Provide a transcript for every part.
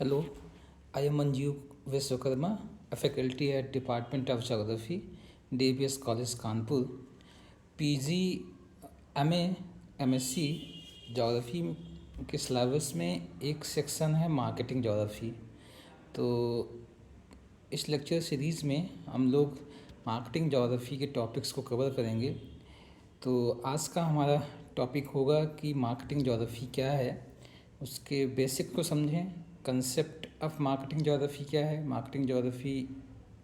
Hello, I am Manju Vishwakarma, a faculty at Department of Geography, DBS College Kanpur. PG MA MSc geography के syllabus में एक section है marketing geography. तो इस lecture series में हम लोग मार्केटिंग जोग्राफ़ी के टॉपिक्स को कवर करेंगे। तो आज का हमारा टॉपिक होगा कि मार्केटिंग जोग्राफ़ी क्या है, उसके बेसिक को समझें। कंसेप्ट ऑफ मार्केटिंग जोग्राफ़ी क्या है, मार्केटिंग जोग्राफ़ी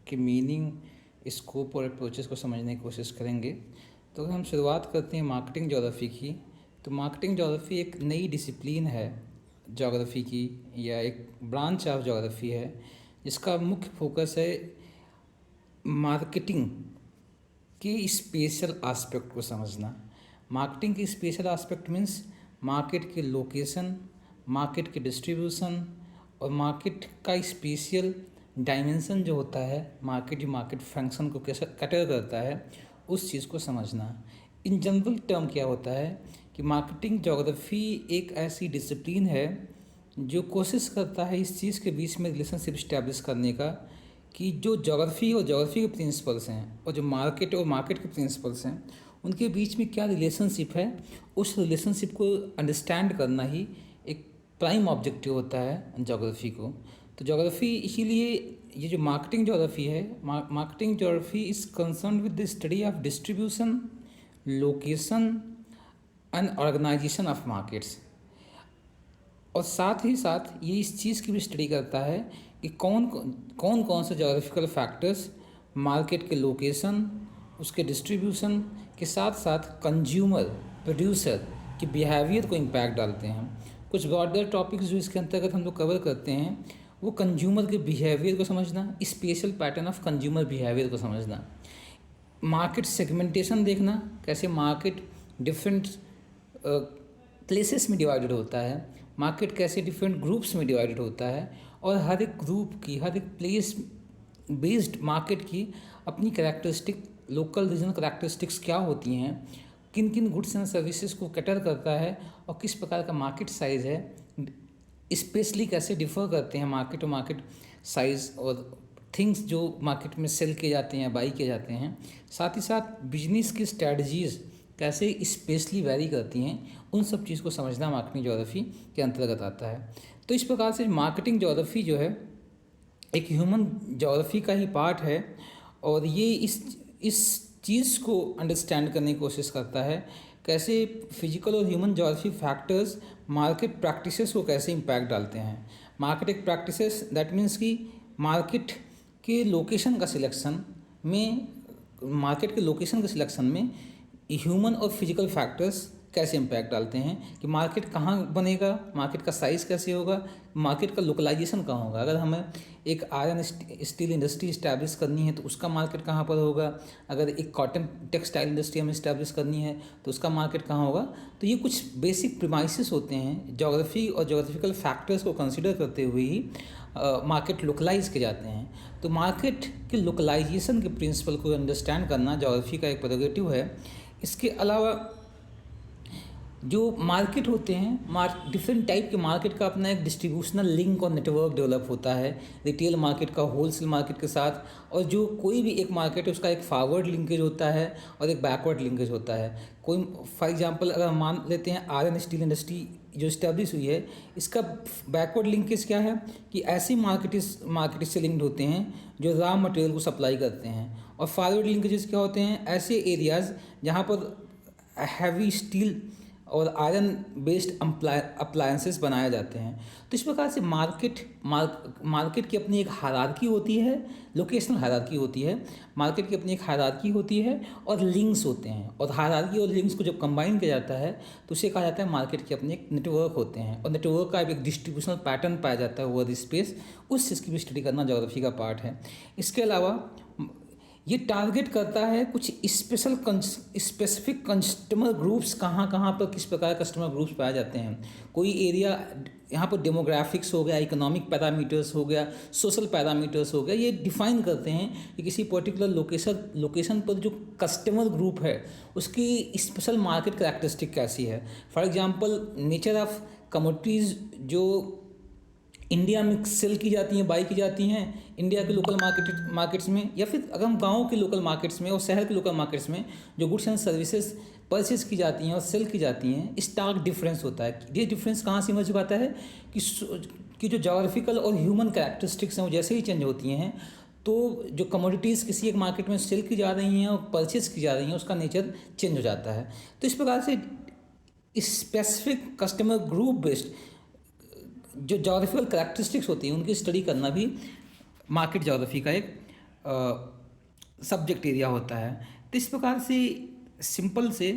के मीनिंग, स्कोप और अप्रोचेस को समझने की कोशिश करेंगे। तो अगर हम शुरुआत करते हैं मार्केटिंग जोग्राफ़ी की, तो मार्केटिंग जोग्राफ़ी एक नई डिसिप्लिन है जोग्राफ़ी की, या एक ब्रांच ऑफ जोग्राफ़ी है जिसका मुख्य फोकस है मार्केटिंग के स्पेशल एस्पेक्ट को समझना। मार्केटिंग के स्पेशल एस्पेक्ट मीन्स मार्केट के लोकेशन, मार्केट के डिस्ट्रीब्यूशन और मार्केट का स्पेशल डायमेंशन जो होता है, मार्केट जो मार्केट फंक्शन को कैसे कैटर करता है, उस चीज़ को समझना। इन जनरल टर्म क्या होता है कि मार्केटिंग जोग्राफ़ी एक ऐसी डिसिप्लिन है जो कोशिश करता है इस चीज़ के बीच में रिलेशनशिप इस्टेब्लिश करने का कि जो जोग्राफ़ी और जोग्राफ़ी के प्रिंसिपल्स हैं और जो मार्केट और मार्केट के प्रिंसिपल्स हैं, उनके बीच में क्या रिलेशनशिप है, उस रिलेशनशिप को अंडरस्टैंड करना ही एक प्राइम ऑब्जेक्टिव होता है जोग्राफ़ी को। तो जोग्राफ़ी इसीलिए ये जो मार्केटिंग जोग्राफ़ी है, marketing geography is concern with the study of distribution, location and organisation of markets. और साथ ही साथ ये इस चीज़ की भी स्टडी करता है कि कौन से जोग्राफिकल फैक्टर्स मार्केट के लोकेशन, उसके डिस्ट्रीब्यूशन के साथ साथ कंज्यूमर प्रोड्यूसर की बिहेवियर को इम्पैक्ट डालते हैं। कुछ ब्रॉडर टॉपिक्स जो इसके अंतर्गत हम लोग कवर करते हैं, वो कंज्यूमर के बिहेवियर को समझना, special pattern of consumer behaviour को समझना, मार्केट सेगमेंटेशन देखना, कैसे मार्केट डिफरेंट प्लेसेस में डिवाइडेड होता है, मार्केट कैसे डिफरेंट ग्रुप्स में डिवाइडेड होता है, और हर एक ग्रुप की, हर एक प्लेस बेस्ड मार्केट की अपनी कैरेक्टरिस्टिक, लोकल रीजनल कैरेक्टरिस्टिक्स क्या होती हैं, किन किन गुड्स एंड सर्विसेज को कैटर करता है, और किस प्रकार का मार्केट साइज़ है, स्पेशली कैसे डिफ़र करते हैं मार्केट और मार्केट साइज़ और थिंग्स जो मार्केट में सेल किए जाते हैं, बाई किए जाते हैं। साथ ही साथ बिजनेस की स्ट्रैटेजीज़ कैसे स्पेशली वैरी करती हैं, उन सब चीज़ को समझना मार्केटिंग जोग्राफ़ी के अंतर्गत आता है। तो इस प्रकार से मार्केटिंग जोग्राफ़ी जो है एक ह्यूमन जोग्राफ़ी का ही पार्ट है, और ये इस चीज़ को अंडरस्टैंड करने की कोशिश करता है कैसे फिजिकल और human geography factors market practices को कैसे इम्पैक्ट डालते हैं। मार्केटिंग प्रैक्टिसेस दैट मीन्स कि मार्केट के लोकेशन का सिलेक्शन में, मार्केट के लोकेशन के सिलेक्शन में ह्यूमन और फिजिकल फैक्टर्स कैसे इम्पैक्ट डालते हैं कि मार्केट कहाँ बनेगा, मार्केट का साइज़ कैसे होगा, मार्केट का लोकलाइजेशन कहाँ होगा। अगर हमें एक आयरन स्टील इंडस्ट्री इस्टेब्लिश करनी है तो उसका मार्केट कहाँ पर होगा, अगर एक कॉटन टेक्सटाइल इंडस्ट्री हमें इस्टेब्लिश करनी है तो उसका मार्केट कहाँ होगा। तो ये कुछ बेसिक प्रीमाइसेस होते हैं, जोग्राफ़ी और जोग्राफिकल फैक्टर्स को कंसिडर करते हुए ही मार्केट लोकलाइज किए जाते हैं। तो मार्केट के लोकलाइजेशन के प्रिंसिपल को अंडरस्टैंड करना जोग्राफ़ी का एक प्रेरोगेटिव है। इसके अलावा जो मार्केट होते हैं, डिफरेंट टाइप के मार्केट का अपना एक डिस्ट्रीब्यूशनल लिंक और नेटवर्क डेवलप होता है रिटेल मार्केट का होलसेल मार्केट के साथ, और जो कोई भी एक मार्केट है उसका एक फॉरवर्ड लिंकेज होता है और एक बैकवर्ड लिंकेज होता है। कोई फॉर एग्जांपल अगर हम मान लेते हैं आयरन स्टील इंडस्ट्री जो इस्टेब्लिश हुई है, इसका बैकवर्ड लिंकेज क्या है कि ऐसे मार्केट से लिंक्ड होते हैं जो रॉ मटेरियल को सप्लाई करते हैं, और फॉरवर्ड लिंकेजेस क्या होते हैं, ऐसे एरियाज़ जहाँ पर हैवी स्टील और आयरन बेस्ड अप्लायंसेस बनाए जाते हैं। तो इस प्रकार से मार्केट की अपनी एक हायरार्की होती है, लोकेशनल हायरार्की होती है, मार्केट की अपनी एक हायरार्की होती है और लिंक्स होते हैं, और हायरार्की और लिंक्स को जब कंबाइन किया जाता है तो उसे कहा जाता है मार्केट के अपने एक नेटवर्क होते हैं, और नेटवर्क का एक डिस्ट्रीब्यूशनल पैटर्न पाया जाता है ओवर स्पेस। उस चीज़ की भी स्टडी करना जोग्राफी का पार्ट है। इसके अलावा ये टारगेट करता है कुछ स्पेसिफिक कस्टमर ग्रुप्स, कहाँ कहाँ पर किस प्रकार कस्टमर ग्रुप्स पाए जाते हैं। कोई एरिया यहाँ पर डेमोग्राफिक्स हो गया, इकोनॉमिक पैरामीटर्स हो गया, सोशल पैरामीटर्स हो गया, ये डिफाइन करते हैं कि किसी पर्टिकुलर लोकेशन पर जो कस्टमर ग्रुप है उसकी स्पेशल मार्केट कैरेक्टरिस्टिक कैसी है। For example nature of commodities जो इंडिया में सेल की जाती हैं, बाई की जाती हैं इंडिया के लोकल मार्केट्स में, या फिर अगर हम गाँव के लोकल मार्केट्स में और शहर के लोकल मार्केट्स में जो गुड्स एंड सर्विसेज परचेज की जाती हैं और सेल की जाती हैं, स्टार्क डिफरेंस होता है। ये डिफरेंस कहाँ से इमर्ज पाता है कि जो जोग्राफिकल और ह्यूमन कैरेक्टरिस्टिक्स हैं वो जैसे ही चेंज होती हैं, तो जो कमोडिटीज़ किसी एक मार्केट में सेल की जा रही हैं और परचेज की जा रही हैं, उसका नेचर चेंज हो जाता है। तो इस प्रकार से स्पेसिफिक कस्टमर ग्रुप बेस्ड जो जोग्राफिकल कैरेक्टरिस्टिक्स होती हैं उनकी स्टडी करना भी मार्केट जोग्राफी का एक सब्जेक्ट एरिया होता है। तो इस प्रकार से सिंपल से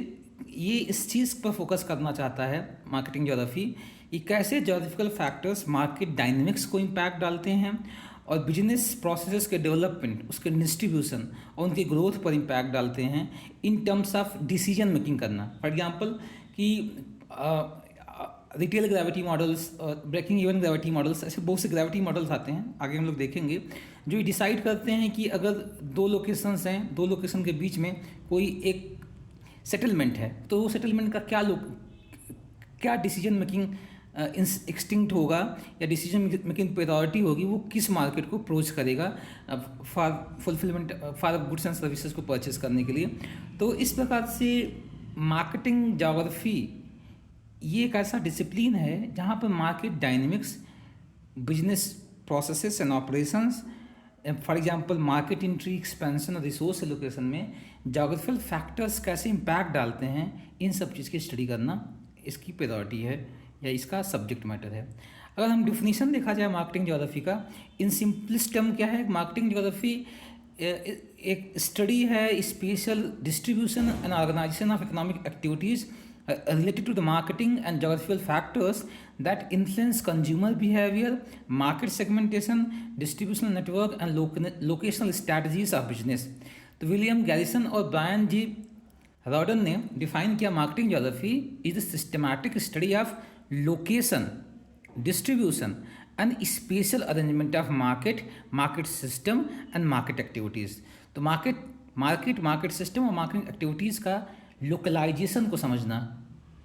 ये इस चीज़ पर फोकस करना चाहता है मार्केटिंग जोग्राफी कि कैसे जोग्राफिकल फैक्टर्स मार्केट डायनेमिक्स को इम्पैक्ट डालते हैं और बिजनेस प्रोसेसेस के डेवलपमेंट, उसके डिस्ट्रीब्यूशन और उनकी ग्रोथ पर इम्पैक्ट डालते हैं इन टर्म्स ऑफ डिसीजन मेकिंग करना। फॉर एग्जांपल कि रिटेल ग्रेविटी मॉडल्स और ब्रेकिंग इवन ग्रेविटी मॉडल्स, ऐसे बहुत से ग्रेविटी मॉडल्स आते हैं, आगे हम लोग देखेंगे, जो ये डिसाइड करते हैं कि अगर दो लोकेशंस हैं, दो लोकेशन के बीच में कोई एक सेटलमेंट है, तो वो सेटलमेंट का क्या डिसीजन मेकिंग एक्सटिंक्ट होगा या डिसीजन मेकिंग प्रायोरिटी होगी, वो किस मार्केट को अप्रोच करेगा for fulfilment for goods and services को परचेज करने के लिए। तो इस प्रकार से मार्केटिंग जोग्राफी ये एक ऐसा डिसिप्लिन है जहाँ पर market dynamics, business processes and operations, for example market entry, expansion और रिसोर्स एलोकेशन में जोग्राफिकल फैक्टर्स कैसे इम्पैक्ट डालते हैं, इन सब चीज़ की स्टडी करना इसकी प्रायोरिटी है या इसका सब्जेक्ट मैटर है। अगर हम डिफिनीशन देखा जाए मार्केटिंग जोग्राफी का, इन सिंपलेस्ट टर्म क्या है, मार्केटिंग जोग्राफी एक स्टडी है special distribution and organisation of economic activities related to the marketing and geographical factors that influence consumer behavior, market segmentation, distribution network and locational strategies of business। तो William Garrison और Brian G Rawdon ने define किया marketing geography is the systematic study of location, distribution and special arrangement of market system and market activities. तो market system और marketing activities का localisation को समझना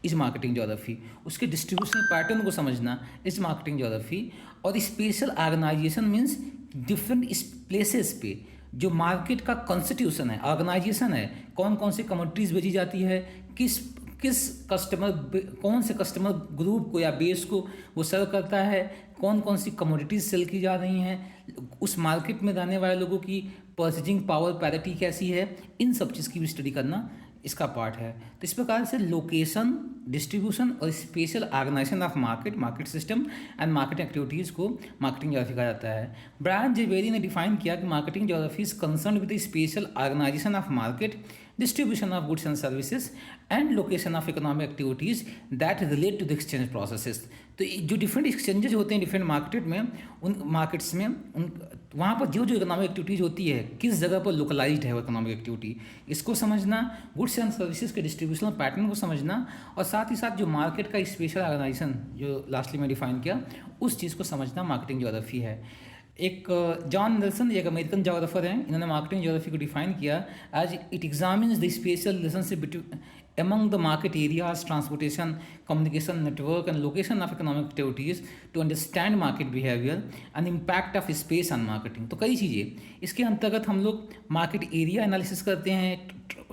इस मार्केटिंग जोग्राफी, उसके डिस्ट्रीब्यूशन पैटर्न को समझना इस मार्केटिंग जोग्राफी, और special organisation means different places पे जो मार्केट का कॉन्स्टिट्यूशन है, ऑर्गेनाइजेशन है, कौन कौन सी कमोडिटीज़ बेची जाती है, किस कौन से कस्टमर ग्रुप को या बेस को वो सर्व करता है, कौन कौन सी कमोडिटीज़ सेल की जा रही हैं, उस मार्केट में रहने वाले लोगों की परचेजिंग पावर पैरिटी कैसी है, इन सब चीज़ की भी स्टडी करना इसका पार्ट है। तो इस प्रकार से लोकेशन, डिस्ट्रीब्यूशन और special organisation of market system and market activities को मार्केटिंग जोग्राफी कहा जाता है। ब्रायन जेवेरी ने डिफाइन किया कि marketing geography is concern with the special organisation of market, distribution of goods and services and location of economic activities that relate to the exchange processes. तो जो डिफरेंट एक्सचेंजेज होते हैं डिफरेंट मार्केट में, उन markets में वहाँ पर जो इकोनॉमिक एक्टिविटीज़ होती है, किस जगह पर लोकलाइज्ड है वो इकोनॉमिक एक्टिविटी, इसको समझना, गुड्स एंड सर्विसेज के डिस्ट्रीब्यूशन पैटर्न को समझना, और साथ ही साथ जो मार्केट का स्पेशल ऑर्गेनाइजेशन जो लास्टली में डिफाइन किया, उस चीज़ को समझना मार्केटिंग जोग्राफी है। एक जॉन नेल्सन, एक अमेरिकन जोग्राफर हैं, इन्होंने मार्केटिंग जोग्राफी को डिफाइन किया as it examines the special relationship between among the market areas, transportation, communication network and location of economic activities to understand market behavior and impact of space on marketing। तो कई चीज़ें इसके अंतर्गत हम लोग market area analysis करते हैं,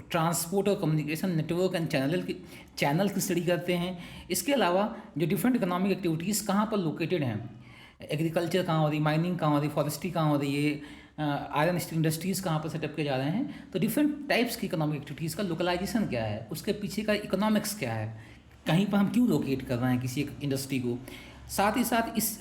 transport और कम्युनिकेशन नेटवर्क एंड चैनल की स्टडी करते हैं। इसके अलावा जो डिफरेंट इकोनॉमिक एक्टिविटीज़ कहाँ पर लोकेटेड हैं, एग्रीकल्चर कहाँ हो रही, माइनिंग कहाँ हो रही, फॉरेस्ट्री कहाँ हो रही है, आयरन स्टील इंडस्ट्रीज़ कहाँ पर सेटअप किए जा रहे हैं, तो डिफरेंट टाइप्स की इकोनॉमिक एक्टिविटीज़ का लोकलाइजेशन क्या है, उसके पीछे का इकोनॉमिक्स क्या है, कहीं पर हम क्यों लोकेट कर रहे हैं किसी एक इंडस्ट्री को। साथ ही साथ इस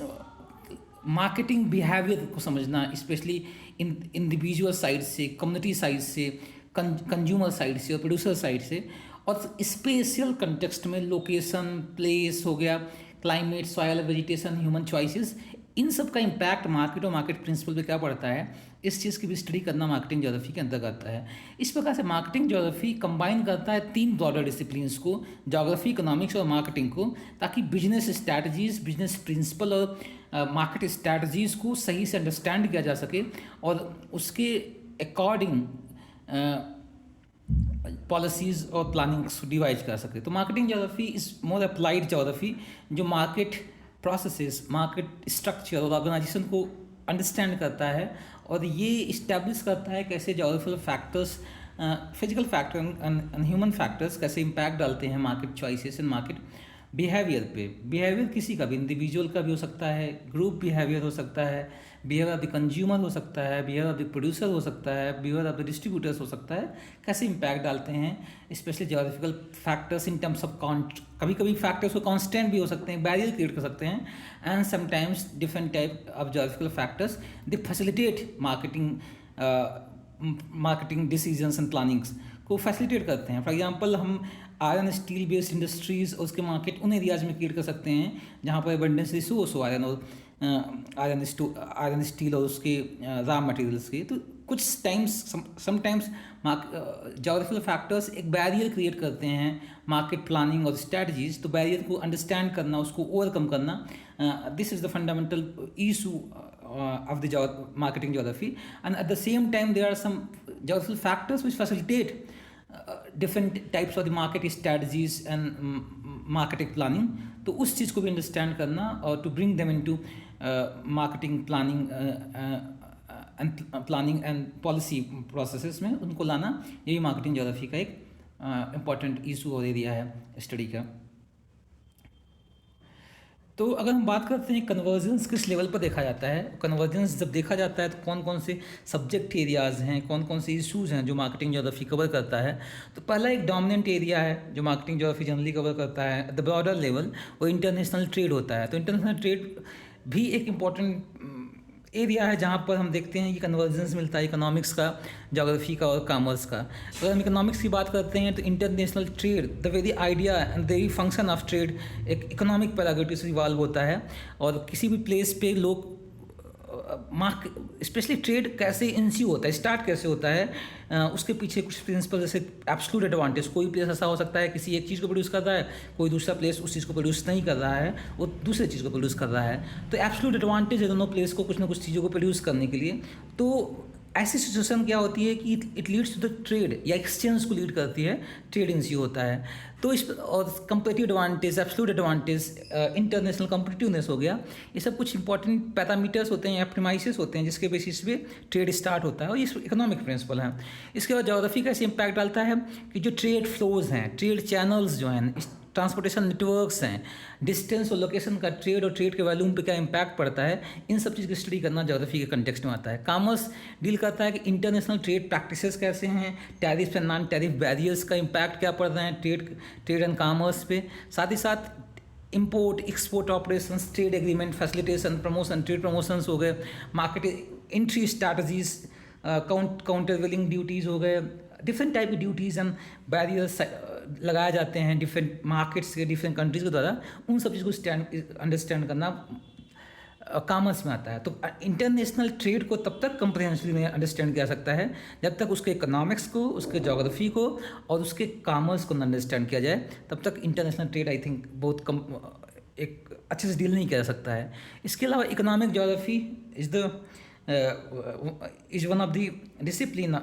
मार्केटिंग बिहेवियर को समझना, स्पेशली इंडिविजुअल साइड से, कम्युनिटी साइड से, कंज्यूमर साइड से और प्रोड्यूसर साइड से, और स्पेशल कंटेक्स्ट में लोकेशन, प्लेस हो गया, climate, soil, vegetation, human choices, इन सब का इम्पैक्ट मार्केट और मार्केट प्रिंसिपल पे क्या पड़ता है, इस चीज़ की भी स्टडी करना मार्केटिंग जोग्राफी के अंतर्गत आता है। इस प्रकार से मार्केटिंग जोग्राफी कंबाइन करता है तीन ब्रॉडर डिसिप्लिन्स को, जोग्राफी, इकोनॉमिक्स और मार्केटिंग को, ताकि बिजनेस स्ट्रैटेजीज, बिजनेस प्रिंसिपल और मार्केट स्ट्रैटेजीज़ को सही से अंडरस्टैंड किया जा सके और उसके अकॉर्डिंग पॉलिसीज़ और प्लानिंग डिवाइज कर सके। तो marketing geography is more applied geography जो मार्केट प्रोसेसेस, मार्केट स्ट्रक्चर और ऑर्गेनाइजेशन को अंडरस्टैंड करता है, और ये इस्टेब्लिश करता है कैसे geographical factors, physical factor and human factors कैसे इम्पैक्ट डालते हैं market choices and market behaviour पे। बिहेवियर किसी का भी, इंडिविजुअल का भी हो सकता है, ग्रुप बिहेवियर हो सकता है, बिहेवियर ऑफ द कंज्यूमर हो सकता है, बिहेवियर ऑफ द प्रोड्यूसर हो सकता है, बिहेवियर ऑफ द डिस्ट्रीब्यूटर्स हो सकता है, कैसे इम्पैक्ट डालते हैं specially geographical factors in terms of कभी कभी फैक्टर्स को कांस्टेंट भी हो सकते हैं, बैरियर क्रिएट कर सकते हैं, and sometimes different type of geographical factors they facilitate marketing decisions and plannings को फैसिलिटेट करते हैं। फॉर एग्जांपल हम आयरन स्टील बेस्ड इंडस्ट्रीज़ और उसके मार्केट उन एरियाज़ में क्रिएट कर सकते हैं जहाँ पर एबंडेंस रिसोर्स हो आयरन और आयरन स्टील और उसके रॉ मटेरियल्स के। तो कुछ टाइम्स समटाइम्स ज्योग्राफिकल फैक्टर्स एक बैरियर क्रिएट करते हैं मार्केट प्लानिंग और स्ट्रैटेजीज। तो बैरियर को अंडरस्टैंड करना, उसको ओवरकम करना, this is the fundamental issue of the marketing geography. And at the same time there are some geographical factors which facilitate different types of the market strategies and marketing planning. तो उस चीज़ को भी understand करना और to bring them into marketing planning and policy processes में उनको लाना, यही मार्केटिंग ज्योग्राफी का एक इम्पॉर्टेंट इशू और एरिया है स्टडी का। तो अगर हम बात करते हैं कन्वर्जेंस किस लेवल पर देखा जाता है, कन्वर्जेंस जब देखा जाता है तो कौन कौन से सब्जेक्ट एरियाज़ हैं, कौन कौन से इश्यूज़ हैं जो मार्केटिंग ज्योग्राफी कवर करता है। तो पहला एक डोमिनेंट एरिया है जो मार्केटिंग ज्योग्राफी जनरली कवर करता है एट द ब्रॉडर लेवल, वो इंटरनेशनल ट्रेड होता है। तो इंटरनेशनल ट्रेड भी एक इम्पॉर्टेंट एरिया है जहाँ पर हम देखते हैं कि कन्वर्जेंस मिलता है इकोनॉमिक्स का, ज्योग्राफी का और कॉमर्स का। अगर हम इकोनॉमिक्स की बात करते हैं तो international trade, the very idea and the very function of trade एक इकोनॉमिक पैराग्रेटिव से इवॉल्व होता है। और किसी भी प्लेस पे लोग स्पेशली ट्रेड कैसे इंस्यू होता है, स्टार्ट कैसे होता है, उसके पीछे कुछ प्रिंसिपल जैसे एब्सोल्यूट एडवांटेज। कोई प्लेस ऐसा हो सकता है किसी एक चीज़ को प्रोड्यूस कर रहा है, कोई दूसरा प्लेस उस चीज़ को प्रोड्यूस नहीं कर रहा है, वो दूसरे चीज़ को प्रोड्यूस कर रहा है। तो एब्सोल्यूट एडवांटेज है दोनों प्लेस को कुछ ना कुछ चीज़ों को प्रोड्यूस करने के लिए। तो ऐसी सिचुएशन क्या होती है कि it leads to the trade या एक्सचेंज को लीड करती है, ट्रेड इंस्यू होता है। तो इस और competitive advantage, absolute advantage, international competitiveness हो गया, ये सब कुछ इंपॉर्टेंट पैरामीटर्स होते हैं या प्रीमाइसेस होते हैं जिसके बेसिस पे ट्रेड स्टार्ट होता है, और ये इकोनॉमिक प्रिंसिपल है। इसके बाद ज्योग्राफी कैसे इम्पैक्ट डालता है कि जो ट्रेड फ्लोज हैं, ट्रेड चैनल्स जो हैं, ट्रांसपोर्टेशन नेटवर्क्स हैं, डिस्टेंस और लोकेशन का ट्रेड और ट्रेड के वॉल्यूम पे क्या इम्पैक्ट पड़ता है, इन सब चीज़ की स्टडी करना ज्योग्राफी के कंटेक्स्ट में आता है। कॉमर्स डील करता है कि इंटरनेशनल ट्रेड प्रैक्टिसेस कैसे हैं, tariff and non tariff barriers का इम्पैक्ट क्या पड़ रहे हैं ट्रेड एंड कॉमर्स पे। साथ ही साथ import export operations, trade agreement, facilitation, promotion, trade promotions हो गए, मार्केट एंट्री स्ट्रैटेजीज, काउंटर वेलिंग ड्यूटीज़ हो गए, डिफरेंट टाइप की ड्यूटीज़ एंड बैरियर्स लगाए जाते हैं डिफरेंट मार्केट्स के, डिफरेंट कंट्रीज़ के द्वारा। उन सब चीज़ को अंडरस्टैंड करना कॉमर्स में आता है। तो इंटरनेशनल ट्रेड को तब तक कम्प्रिहेंसिवली अंडरस्टैंड किया सकता है जब तक उसके इकोनॉमिक्स को, उसके ज्योग्राफी को और उसके कॉमर्स को अंडरस्टैंड किया जाए, तब तक इंटरनेशनल ट्रेड आई थिंक बहुत एक अच्छे से डील नहीं किया जा सकता है। इसके अलावा economic geography is one of the discipline,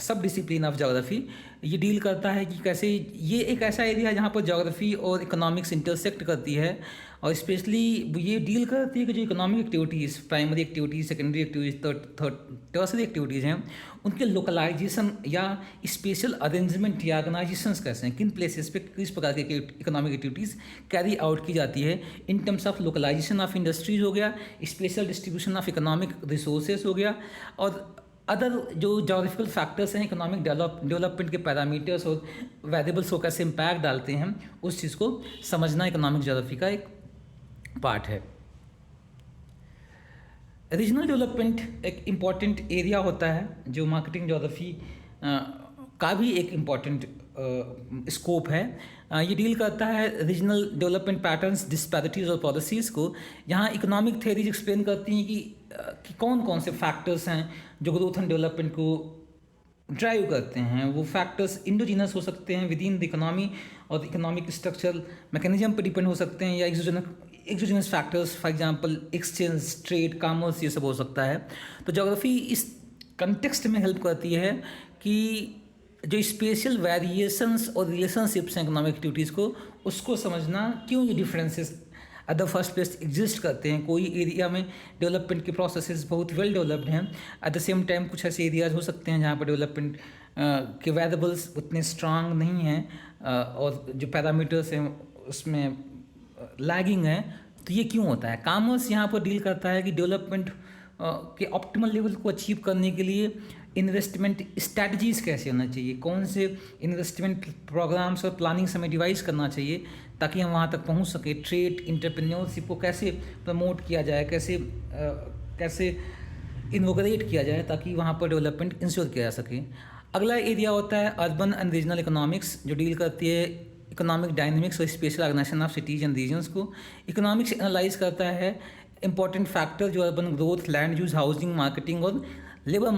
सब डिसिप्लिन ऑफ ज्योग्राफी। ये डील करता है कि कैसे ये एक ऐसा एरिया है जहाँ पर ज्योग्राफी और इकोनॉमिक्स इंटरसेक्ट करती है, और स्पेशली ये डील करती है कि जो economic activities, primary activities, secondary activities, tertiary activities हैं, उनके लोकलाइजेशन या स्पेशल अरेंजमेंट या ऑर्गेनाइजेशंस कैसे हैं, किन प्लेसेस पे किस प्रकार की इकोनॉमिक एक्टिविटीज़ कैरी आउट की जाती है in terms of localisation of industries हो गया, special distribution of economic resources हो गया, और अदर जो ज्योग्राफिकल फैक्टर्स हैं इकोनॉमिक डेवलपमेंट के पैरामीटर्स और वेरिएबल्स को कैसे इम्पैक्ट डालते हैं, उस चीज़ को समझना इकोनॉमिक ज्योग्राफी का एक पार्ट है। रीजनल डेवलपमेंट एक इम्पॉर्टेंट एरिया होता है जो मार्केटिंग ज्योग्राफी का भी एक इम्पॉर्टेंट स्कोप है। ये डील करता है रीजनल डेवलपमेंट पैटर्न्स, डिस्पैरिटीज़ और पॉलिसीज़ को। यहाँ इकोनॉमिक थ्योरीज एक्सप्लेन करती हैं कि कौन कौन से फैक्टर्स हैं जो ग्रोथ एंड डेवलपमेंट को ड्राइव करते हैं। वो फैक्टर्स इंडोजिनस हो सकते हैं विद इन द इकोनॉमी और इकोनॉमिक स्ट्रक्चरल मैकेनिज्म पर डिपेंड हो सकते हैं, या exogenous factors, for example exchange, trade, commerce, ये सब हो सकता है। तो ज्योग्राफी इस कंटेक्स्ट में हेल्प करती है कि जो स्पेशल वेरिएशंस और रिलेशनशिप्स हैं इकोनॉमिक एक्टिविटीज़ को, उसको समझना, क्यों ये differences at the first place exist करते हैं। कोई एरिया में डेवलपमेंट के प्रोसेसेस बहुत वेल डेवलप्ड हैं, एट द सेम टाइम कुछ ऐसे एरियाज हो सकते हैं जहाँ पर डेवलपमेंट के वेरिएबल्स उतने स्ट्रांग नहीं हैं और जो पैरामीटर्स हैं उसमें लैगिंग है। तो ये क्यों होता है? कॉमर्स यहाँ पर डील करता है कि डेवलपमेंट के ऑप्टिमल लेवल को अचीव करने के लिए इन्वेस्टमेंट स्ट्रैटेजीज़ कैसे होना चाहिए, कौन से इन्वेस्टमेंट प्रोग्राम्स और प्लानिंग्स हमें डिवाइस करना चाहिए ताकि हम वहाँ तक पहुँच सके। ट्रेड एंटरप्रेन्योरशिप को कैसे प्रमोट किया जाए, कैसे इनवोगरेट किया जाए ताकि वहाँ पर डेवलपमेंट इंश्योर किया जा सके। अगला एरिया होता है अर्बन एंड रीजनल इकोनॉमिक्स, जो डील करती है इकोनॉमिक डायनेमिक्स और special organisation of cities and regions को। इकोनॉमिक्स एनालाइज करता है इंपॉर्टेंट फैक्टर जो urban growth, land use, housing, marketing और लेबर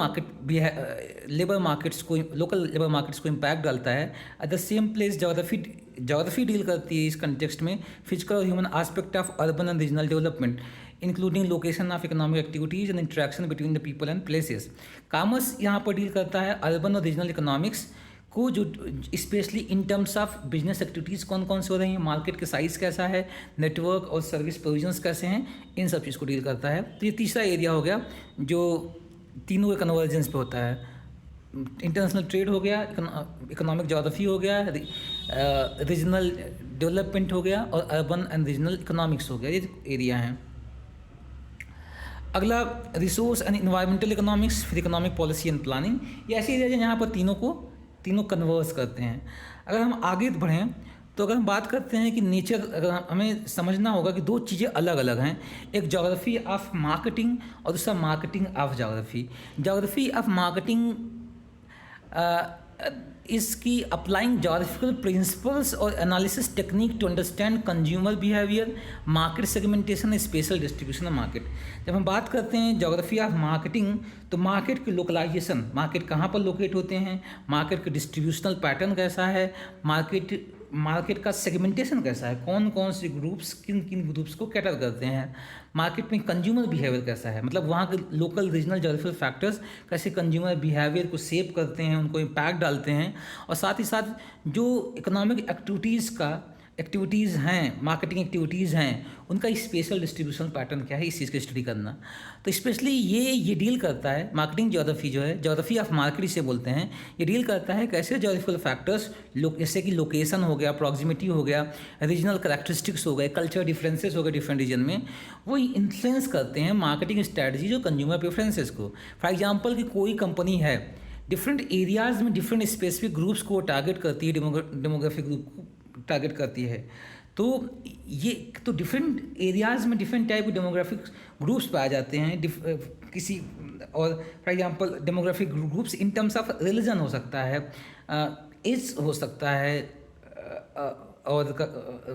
मार्केट्स को, लोकल लेबर मार्केट्स को इम्पैक्ट डालता है। At the same place geography deal करती है इस कंटेक्स्ट में फिजिकल और human aspect of urban and regional development, including location of economic activities and interaction between the people and places. Commerce यहाँ पर डील करता है अर्बन और रीजनल इकोनॉमिक्स को, जो specially in terms of business activities कौन कौन से हो रही हैं, मार्केट के साइज़ कैसा है, नेटवर्क और सर्विस प्रोविजंस कैसे हैं, इन सब चीज़ को डील करता है। तो ये तीसरा एरिया हो गया जो तीनों के कन्वर्जेंस पे होता है। इंटरनेशनल ट्रेड हो गया, इकोनॉमिक ज्योग्राफी हो गया, रीजनल डेवलपमेंट हो गया और अर्बन एंड रीजनल इकोनॉमिक्स हो गया। ये एरिया हैं। अगला रिसोर्स एंड इन्वायरमेंटल इकोनॉमिक्स, फिर इकोनॉमिक पॉलिसी एंड प्लानिंग। ये ऐसे एरिया हैं जहाँ पर तीनों कन्वर्स करते हैं। अगर हम आगे बढ़ें तो अगर हम बात करते हैं कि नेचर, अगर हमें समझना होगा कि दो चीज़ें अलग अलग हैं, एक ज्योग्राफी ऑफ मार्केटिंग और दूसरा marketing of geography. Geography of marketing इसकी अप्लाइंग ज्योग्राफिकल प्रिंसिपल्स और analysis technique to understand consumer behaviour, market segmentation, special distribution of market. जब हम बात करते हैं ज्योग्राफी ऑफ मार्केटिंग तो मार्केट की लोकलाइजेशन, मार्केट कहाँ पर लोकेट होते हैं, मार्केट का डिस्ट्रीब्यूशनल पैटर्न कैसा है, मार्केट का सेगमेंटेशन कैसा है, कौन कौन से ग्रुप्स किन किन ग्रुप्स को कैटर करते हैं, मार्केट में कंज्यूमर बिहेवियर कैसा है, मतलब वहाँ के लोकल रीजनल ज्योग्राफिकल फैक्टर्स कैसे कंज्यूमर बिहेवियर को शेप करते हैं, उनको इम्पैक्ट डालते हैं। और साथ ही साथ जो इकोनॉमिक एक्टिविटीज़ हैं, मार्केटिंग एक्टिविटीज़ हैं, उनका स्पेशल डिस्ट्रीब्यूशन पैटर्न क्या है, इस चीज़ की स्टडी करना। तो स्पेशली ये डील करता है मार्केटिंग ज्योग्राफी, जो है ज्योग्राफी ऑफ मार्केट इसे बोलते हैं। ये डील करता है कैसे ज्योग्राफिकल फैक्टर्स जैसे कि लोकेशन हो गया, प्रॉक्सिमिटी हो गया, रीजनल करैक्टरिस्टिक्स हो गए, कल्चर डिफरेंसेस हो गए डिफरेंट रीजन में, वो इन्फ्लुएंस करते हैं मार्केटिंग स्ट्रैटेजी और कंज्यूमर प्रेफरेंसेस को। फॉर एग्जाम्पल कि कोई कंपनी है, डिफरेंट एरियाज़ में डिफरेंट स्पेसिफिक ग्रुप्स को टारगेट करती है, डेमोग्राफिक ग्रुप को टारगेट करती है। तो डिफरेंट एरियाज़ में डिफरेंट टाइप के डेमोग्राफिक ग्रुप्स पाए जाते हैं किसी, और for example demographic groups in terms of religion हो सकता है, एज हो सकता है, और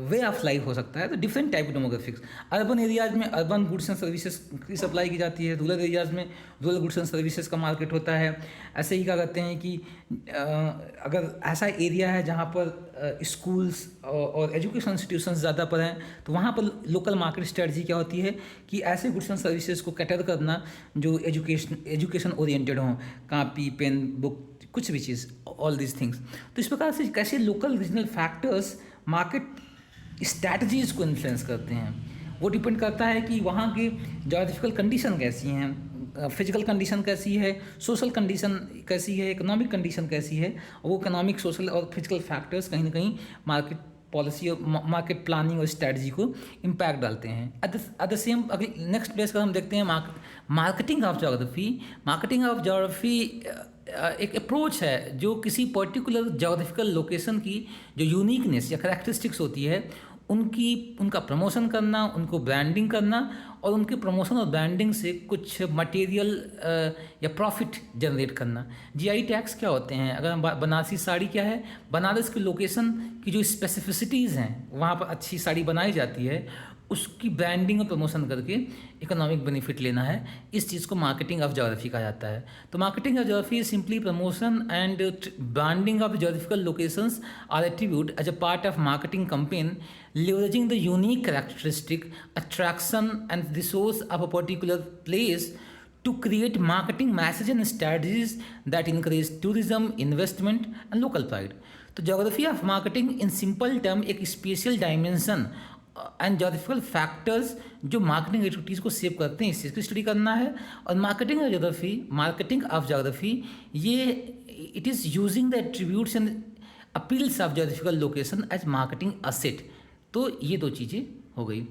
वे ऑफ लाइफ हो सकता है। तो different type demographics. Urban areas में अर्बन गुड्स एंड सर्विसेज की सप्लाई की जाती है, रूरल एरियाज़ में रूरल गुड्स एंड सर्विसेज का मार्केट होता है। ऐसे ही क्या कहते हैं कि अगर ऐसा एरिया है जहाँ पर स्कूल्स और एजुकेशन इंस्टीट्यूशंस ज़्यादा पर हैं तो वहाँ पर लोकल मार्केट स्ट्रेटजी क्या होती है कि ऐसे गुड्स एंड सर्विसेज को कैटर करना जो एजुकेशन ओरिएंटेड हों, कापी, पेन, बुक, कुछ भी चीज़, ऑल दीज थिंग्स। तो इस प्रकार से कैसे local regional factors market strategies को इन्फ्लुएंस करते हैं, वो डिपेंड करता है कि वहाँ की ज्योग्राफिकल कंडीशन कैसी हैं, फिजिकल कंडीशन कैसी है, सोशल कंडीशन कैसी है, इकोनॉमिक कंडीशन कैसी है। वो इकोनॉमिक, सोशल और फिजिकल फैक्टर्स कहीं ना कहीं मार्केट पॉलिसी और मार्केट प्लानिंग और स्ट्रैटेजी को इम्पैक्ट डालते हैं। एट द सेम अगर नेक्स्ट प्लेस का हम देखते हैं marketing of geography. Marketing of geography एक अप्रोच है जो किसी पर्टिकुलर ज्योग्राफिकल लोकेशन की जो यूनिकनेस या करैक्टरिस्टिक्स होती है उनका प्रमोशन करना, उनको ब्रांडिंग करना और उनके प्रमोशन और ब्रांडिंग से कुछ मटेरियल या प्रॉफिट जनरेट करना। जीआई टैग्स क्या होते हैं? अगर हम बनारसी साड़ी क्या है, बनारस की लोकेशन की जो स्पेसिफिसिटीज़ हैं वहाँ पर अच्छी साड़ी बनाई जाती है, उसकी ब्रांडिंग और प्रमोशन करके इकोनॉमिक बेनिफिट लेना है। इस चीज़ को मार्केटिंग ऑफ ज्योग्राफी कहा जाता है। तो marketing of geography is simply promotion and branding of geographical locations or attribute as a part of marketing campaign leveraging the unique characteristic, attraction and resource of a particular place to create marketing message and strategies that encourage tourism, investment and local pride. तो geography of marketing in simple term एक special dimension and geographical factors जो marketing activities को save करते हैं, इस चीज़ की study करना है। और मार्केटिंग ऑफ ज्योग्राफी, ये it is using the attributes and appeals of geographical location as marketing asset. तो ये दो चीज़ें हो गई।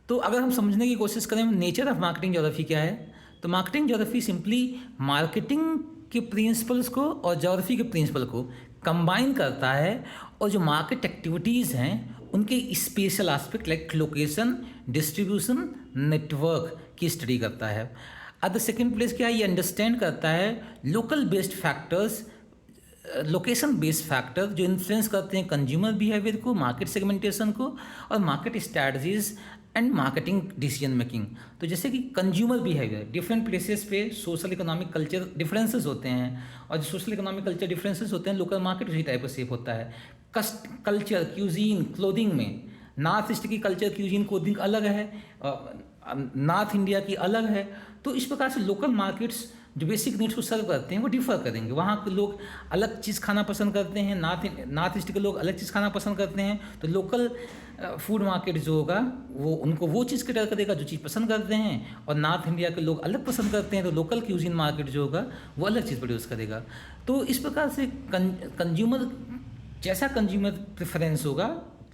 तो अगर हम समझने की कोशिश करें नेचर ऑफ मार्केटिंग ज्योग्राफी क्या है, तो मार्केटिंग ज्योग्राफी सिंपली मार्केटिंग के प्रिंसिपल्स को और ज्योग्राफी के प्रिंसिपल को कंबाइन करता है, और जो मार्केट एक्टिविटीज़ हैं उनके special aspect like location, distribution, network की स्टडी करता है। एट द सेकेंड प्लेस क्या है, ये अंडरस्टैंड करता है local based factors, location based factor जो इन्फ्लुएंस करते हैं कंज्यूमर बिहेवियर को, मार्केट सेगमेंटेशन को, और market strategies and marketing decision making. तो जैसे कि कंज्यूमर बिहेवियर, डिफरेंट प्लेसेस पे सोशल इकोनॉमिक कल्चर डिफरेंसेस होते हैं, और जो सोशल इकोनॉमिक कल्चर डिफरेंसेस होते हैं लोकल मार्केट उसी टाइप का शेप होता है। कल्चर, क्यूजीन, क्लोथिंग में नॉर्थ ईस्ट की कल्चर, क्यूजीन, क्लोथिंग अलग है, नॉर्थ इंडिया की अलग है। तो इस प्रकार से लोकल मार्केट्स जो बेसिक नीड्स को सर्व करते हैं वो डिफर करेंगे। वहाँ के लोग अलग चीज़ खाना पसंद करते हैं, नॉर्थ ईस्ट के लोग अलग चीज़ खाना पसंद करते हैं। तो लोकल फूड मार्केट जो होगा वो उनको वो चीज़ कैटर करेगा जो चीज़ पसंद करते हैं, और नॉर्थ इंडिया के लोग अलग पसंद करते हैं तो लोकल क्यूजिन मार्केट जो होगा वो अलग चीज़ प्रोड्यूस करेगा। तो इस प्रकार से कंज्यूमर जैसा कंज्यूमर प्रेफरेंस होगा,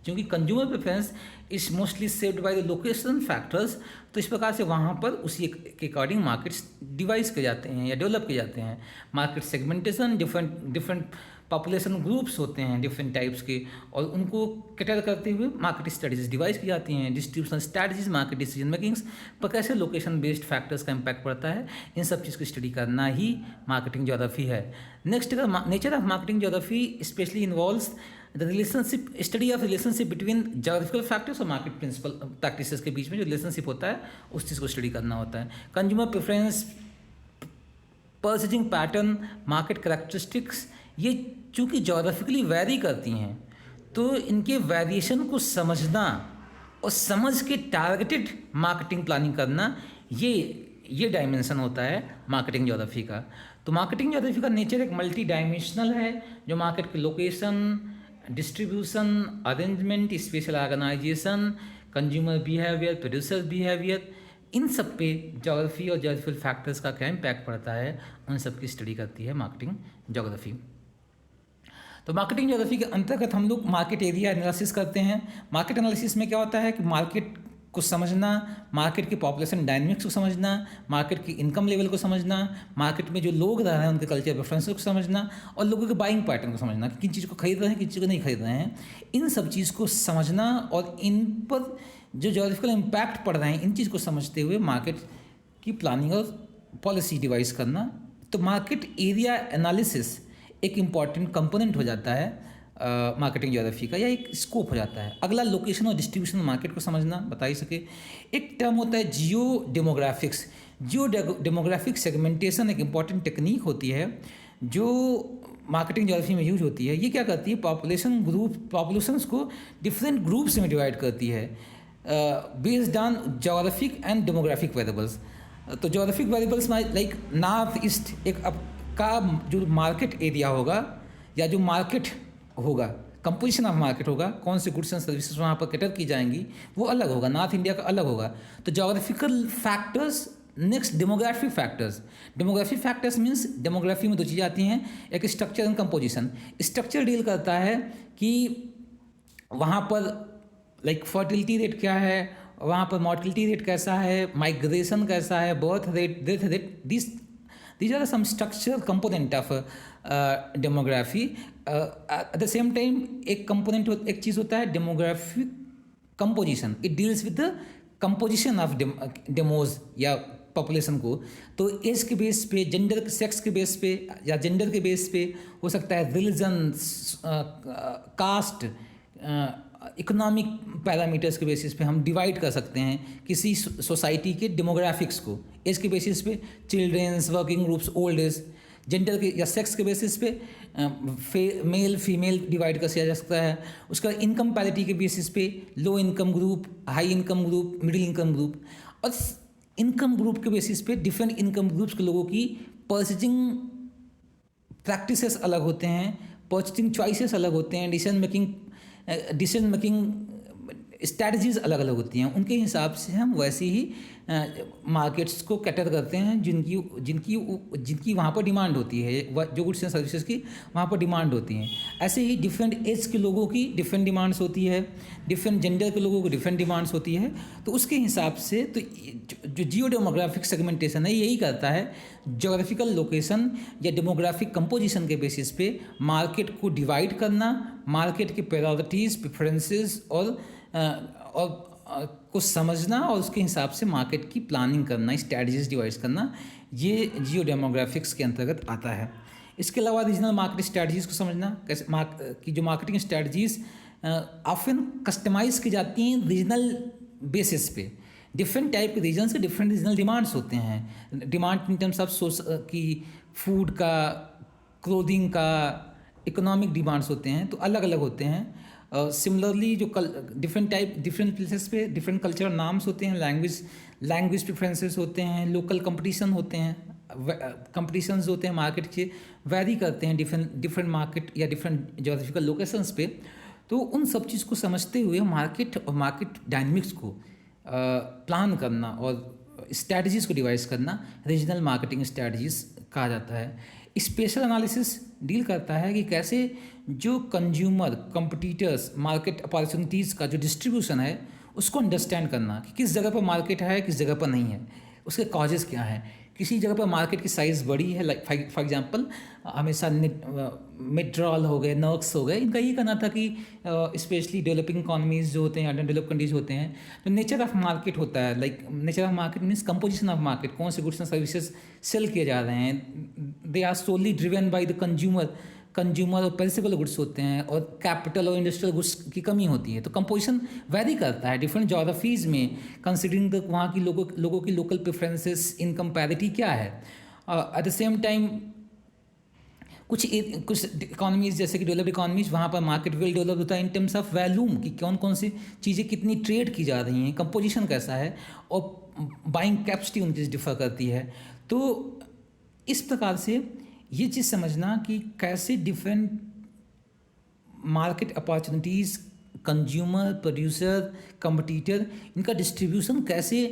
क्योंकि consumer preference is mostly saved by the location factors, तो इस प्रकार से वहाँ पर उसी के अकॉर्डिंग मार्केट्स डिवाइस किए जाते हैं या डेवलप किए जाते हैं। Market segmentation, different population groups होते हैं डिफरेंट टाइप्स के, और उनको कैटर करते हुए मार्केट स्ट्रेटजीज डिवाइस की जाती हैं। Distribution strategies, market decision makings पर कैसे लोकेशन बेस्ड फैक्टर्स का इम्पैक्ट पड़ता है, इन सब चीज़ की स्टडी करना ही मार्केटिंग ज्योग्राफी है। Next, nature of marketing geography specially involves the relationship, study of relationship between geographical factors और मार्केट प्रिंसिपल प्रैक्टिसेस के बीच में जो रिलेशनशिप होता है उस चीज़ को स्टडी करना होता है। Consumer preference, purchasing pattern, market characteristics, ये चूँकि ज्योग्राफिकली वैरी करती हैं तो इनके वेरिएशन को समझना और समझ के टारगेटेड मार्केटिंग प्लानिंग करना, ये डायमेंशन होता है मार्केटिंग ज्योग्राफी का। तो मार्केटिंग ज्योग्राफी का नेचर एक मल्टी डायमेंशनल है, जो मार्केट की location, distribution, arrangement, special organisation, consumer behaviour, producer behaviour, इन सब पे ज्योग्राफी और ज्योग्राफिकल फैक्टर्स का क्या इम्पैक्ट पड़ता है, उन सब की स्टडी करती है मार्केटिंग ज्योग्राफी। तो मार्केटिंग ज्योग्राफी के अंतर्गत हम लोग मार्केट एरिया एनालिसिस करते हैं। मार्केट एनालिसिस में क्या होता है कि मार्केट को समझना, मार्केट की पॉपुलेशन डायनेमिक्स को समझना, मार्केट की इनकम लेवल को समझना, मार्केट में जो लोग रह रहे हैं उनके कल्चर प्रेफरेंसेस को समझना, और लोगों के बाइंग पैटर्न को समझना कि किन चीज़ को खरीद रहे हैं, किन चीज़ को नहीं खरीद रहे हैं। इन सब चीज़ को समझना और इन पर जो ज्योग्राफिकल इम्पैक्ट पड़ रहे हैं इन चीज़ को समझते हुए मार्केट की प्लानिंग और पॉलिसी डिवाइस करना। तो मार्केट एरिया एनालिसिस एक इम्पॉर्टेंट कंपोनेंट हो जाता है मार्केटिंग ज्योग्राफी का, या एक स्कोप हो जाता है। अगला, लोकेशन और डिस्ट्रीब्यूशन मार्केट को समझना, बता ही सके। एक टर्म होता है जियो डेमोग्राफिक्स। जियो डेमोग्राफिक सेगमेंटेशन एक इम्पॉर्टेंट टेक्निक होती है जो मार्केटिंग ज्योग्राफी में यूज होती है। ये क्या करती है, पॉपुलेशंस को डिफरेंट ग्रुप्स में डिवाइड करती है based on geographic and demographic variables. तो geographic variables like north east एक अब का जो मार्केट एरिया होगा या जो मार्केट होगा, कंपोजिशन ऑफ मार्केट होगा, कौन से गुड्स एंड सर्विसेज वहाँ पर कैटर की जाएंगी वो अलग होगा, नॉर्थ इंडिया का अलग होगा। तो geographical factors. Next, demographic factors. Demographic factors means demography में दो चीज़ें आती हैं, एक structure and composition. Structure deal करता है कि वहाँ पर लाइक फर्टिलिटी रेट क्या है, वहाँ पर मॉर्टिलिटी रेट कैसा है, माइग्रेशन कैसा है, birth rate, death rate, these are some structural component of demography. At the same time एक चीज़ होता है demographic composition. It deals with the composition of demos या पॉपुलेशन को। तो एज के बेस पे, जेंडर, सेक्स के बेस पे या जेंडर के बेस पे हो सकता है, रिलीजन, कास्ट, इकोनॉमिक पैरामीटर्स के बेसिस पे हम डिवाइड कर सकते हैं किसी सोसाइटी के डेमोग्राफिक्स को। एज के बेसिस पे childrens, working groups, old age. Gender के या सेक्स के बेसिस पे मेल फीमेल डिवाइड कर किया जा सकता है। उसका इनकम पैरिटी के बेसिस पे low income group, high income group, middle income group. और इनकम ग्रुप के बेसिस पे डिफरेंट इनकम ग्रुप्स के लोगों की परचेजिंग प्रैक्टिसेस अलग होते हैं, परचेजिंग चॉइसेस अलग होते हैं, डिसीजन मेकिंग स्ट्रैटेजीज़ अलग अलग होती हैं, उनके हिसाब से हम वैसे ही मार्केट्स को कैटर करते हैं जिनकी जिनकी जिनकी वहाँ पर डिमांड होती है, जो गुड्स एंड सर्विसेज की वहाँ पर डिमांड होती हैं। ऐसे ही डिफरेंट एज के लोगों की डिफरेंट डिमांड्स होती है, डिफरेंट जेंडर के लोगों को डिफरेंट डिमांड्स होती है। तो उसके हिसाब से तो जो जियो डेमोग्राफिक सेगमेंटेशन है यही करता है, जोग्राफिकल लोकेशन या डेमोग्राफिक कंपोजिशन के बेसिस पे मार्केट को डिवाइड करना, मार्केट की प्रायोरिटीज़, प्रेफरेंसेस और को समझना और उसके हिसाब से मार्केट की प्लानिंग करना, स्ट्रैटेजीज डिवाइस करना, ये जियो डेमोग्राफिक्स के अंतर्गत आता है। इसके अलावा रीजनल मार्केट स्ट्रैटेजीज़ को समझना, कैसे की जो मार्केटिंग स्ट्रैटेजीज़ ऑफन कस्टमाइज की जाती हैं रीजनल बेसिस पे। डिफरेंट टाइप के रीजन्स के डिफरेंट रीजनल डिमांड्स होते हैं, demand in terms of source की, फूड का, क्लोथिंग का, इकोनॉमिक डिमांड्स होते हैं, तो अलग अलग होते हैं। सिमिलरली जो डिफरेंट प्लेसेस पे डिफरेंट कल्चरल नाम्स होते हैं, लैंग्वेज प्रेफरेंसेस होते हैं, लोकल कंपटीशन होते हैं, कंपटीशंस होते हैं मार्केट के, वैरी करते हैं डिफरेंट मार्केट या डिफरेंट जोग्राफिकल लोकेशंस पे। तो उन सब चीज़ को समझते हुए मार्केट और मार्केट डायनेमिक्स को प्लान करना और स्ट्रैटेजीज़ को डिवाइस करना रीजनल मार्केटिंग स्ट्रैटेजीज़ कहा जाता है। स्पेशल एनालिसिस डील करता है कि कैसे जो कंज्यूमर, कंपटीटर्स, मार्केट अपॉर्चुनिटीज़ का जो डिस्ट्रीब्यूशन है उसको अंडरस्टैंड करना कि किस जगह पर मार्केट है, किस जगह पर नहीं है, उसके कॉजेज़ क्या हैं। किसी जगह पर मार्केट की साइज़ बड़ी है, लाइक फॉर एग्जांपल हमेशा मिडरॉल हो गए, नर्क्स हो गए, इनका ये कहना था कि स्पेशली डेवलपिंग इकॉनमीज़ जो होते हैं, अंडर डेवलप कंट्रीज होते हैं, तो नेचर ऑफ मार्केट होता है, like nature of market means composition of market, कौन से गुड्स एंड सर्विसेज सेल किए जा रहे हैं, they are solely driven by the consumer और पेरिसेबल गुड्स होते हैं, और कैपिटल और इंडस्ट्रियल गुड्स की कमी होती है। तो कंपोजिशन वेरी करता है डिफरेंट जोग्राफीज़ में, कंसिडरिंग द वहाँ की लोगों की लोकल प्रेफरेंसेस, इनकम पैरिटी क्या है। एट द सेम टाइम कुछ इकोनॉमीज़ जैसे कि डेवलप्ड इकोनॉमीज़, वहाँ पर मार्केट वेल डेवलप होता है इन टर्म्स ऑफ वैल्यूम कि कौन कौन सी चीज़ें कितनी ट्रेड की जा रही हैं, कंपोजिशन कैसा है, और बाइंग कैपेसिटी उनकी डिफर करती है। तो इस प्रकार से ये चीज़ समझना कि कैसे different market opportunities, consumer, producer, competitor, इनका डिस्ट्रीब्यूशन कैसे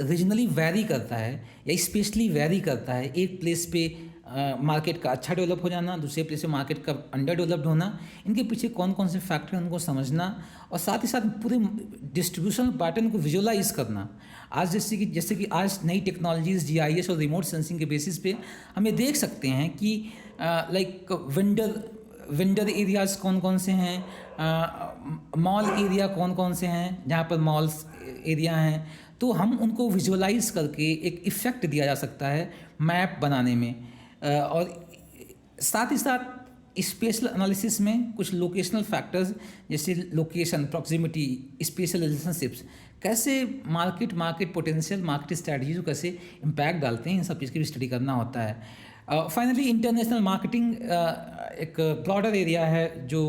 रीजनली वैरी करता है या स्पेशली वैरी करता है। एक प्लेस पे मार्केट का अच्छा डेवलप हो जाना, दूसरे प्लेस पे मार्केट का अंडर डेवलप्ड होना, इनके पीछे कौन कौन से फैक्टर हैं उनको समझना, और साथ ही साथ पूरे डिस्ट्रीब्यूशन पैटर्न को विजुअलाइज करना। आज जैसे कि आज नई टेक्नोलॉजीज़, GIS और रिमोट सेंसिंग के बेसिस पे हम ये देख सकते हैं कि लाइक वेंडर एरियाज़ कौन कौन से हैं, मॉल एरिया कौन कौन से हैं जहाँ पर मॉल्स एरिया हैं, तो हम उनको विजुअलाइज करके एक इफ़ेक्ट दिया जा सकता है मैप बनाने में। और साथ ही साथ स्पेशल एनालिसिस में कुछ लोकेशनल फैक्टर्स जैसे लोकेशन, प्रॉक्सिमिटी, स्पेशल रिलेशनशिप्स कैसे मार्केट पोटेंशियल, मार्केट स्ट्रैटेजी को कैसे इम्पैक्ट डालते हैं, इन सब चीज़ की भी स्टडी करना होता है। फाइनली इंटरनेशनल मार्केटिंग एक ब्रॉडर एरिया है जो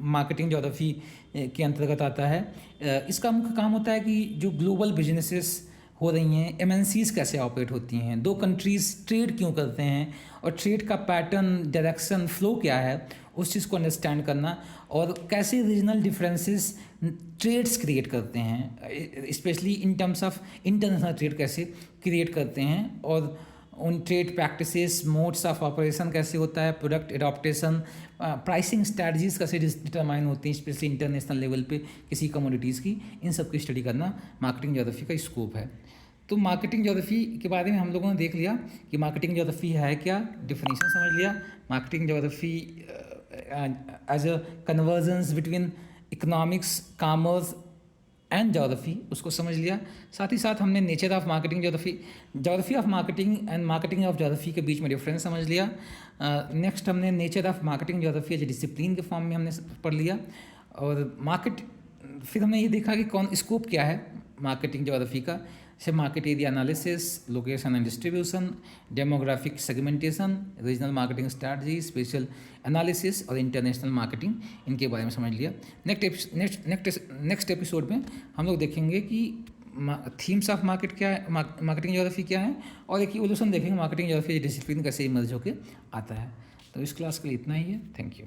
मार्केटिंग ज्योग्राफी के अंतर्गत आता है। इसका मुख्य काम होता है कि जो ग्लोबल बिजनेसेस हो रही हैं, MNCs कैसे ऑपरेट होती हैं, दो कंट्रीज़ ट्रेड क्यों करते हैं, और ट्रेड का पैटर्न, डायरेक्शन, फ्लो क्या है, उस चीज़ को अंडरस्टैंड करना, और कैसे रीजनल डिफरेंसेस ट्रेड्स क्रिएट करते हैं, specially in terms of international trade कैसे क्रिएट करते हैं, और उन trade practices, modes of operation कैसे होता है, प्रोडक्ट एडॉप्टेशन, प्राइसिंग स्ट्रैटेजीज़ कैसे डिटरमाइन होती हैं स्पेशली इंटरनेशनल लेवल पे किसी कमोडिटीज़ की, इन सब की स्टडी करना मार्केटिंग ज्योग्राफी का स्कोप है। तो मार्केटिंग ज्योग्राफी के बारे में हम लोगों ने देख लिया कि मार्केटिंग ज्योग्राफी है क्या, डिफिनीशन समझ लिया, marketing geography as a convergence between economics, commerce and geography, उसको समझ लिया। साथ ही साथ हमने nature of marketing geography of marketing and marketing of geography के बीच में डिफरेंस समझ लिया। नेक्स्ट हमने nature of marketing geography as discipline के फॉर्म में हमने पढ़ लिया, और फिर हमने ये देखा कि स्कोप क्या है मार्केटिंग ज्योग्राफी का, जैसे market area analysis, location and distribution, demographic segmentation, regional marketing strategy, special analysis और इंटरनेशनल मार्केटिंग, इनके बारे में समझ लिया। नेक्स्ट एपिसोड में हम लोग देखेंगे कि थीम्स ऑफ मार्केट क्या है, मार्केटिंग ज्योग्राफी क्या है, और एक इवोल्यूशन देखेंगे मार्केटिंग ज्योग्राफी डिसिप्लिन कैसे इमर्ज होकर आता है। तो इस क्लास के लिए इतना ही है। Thank you.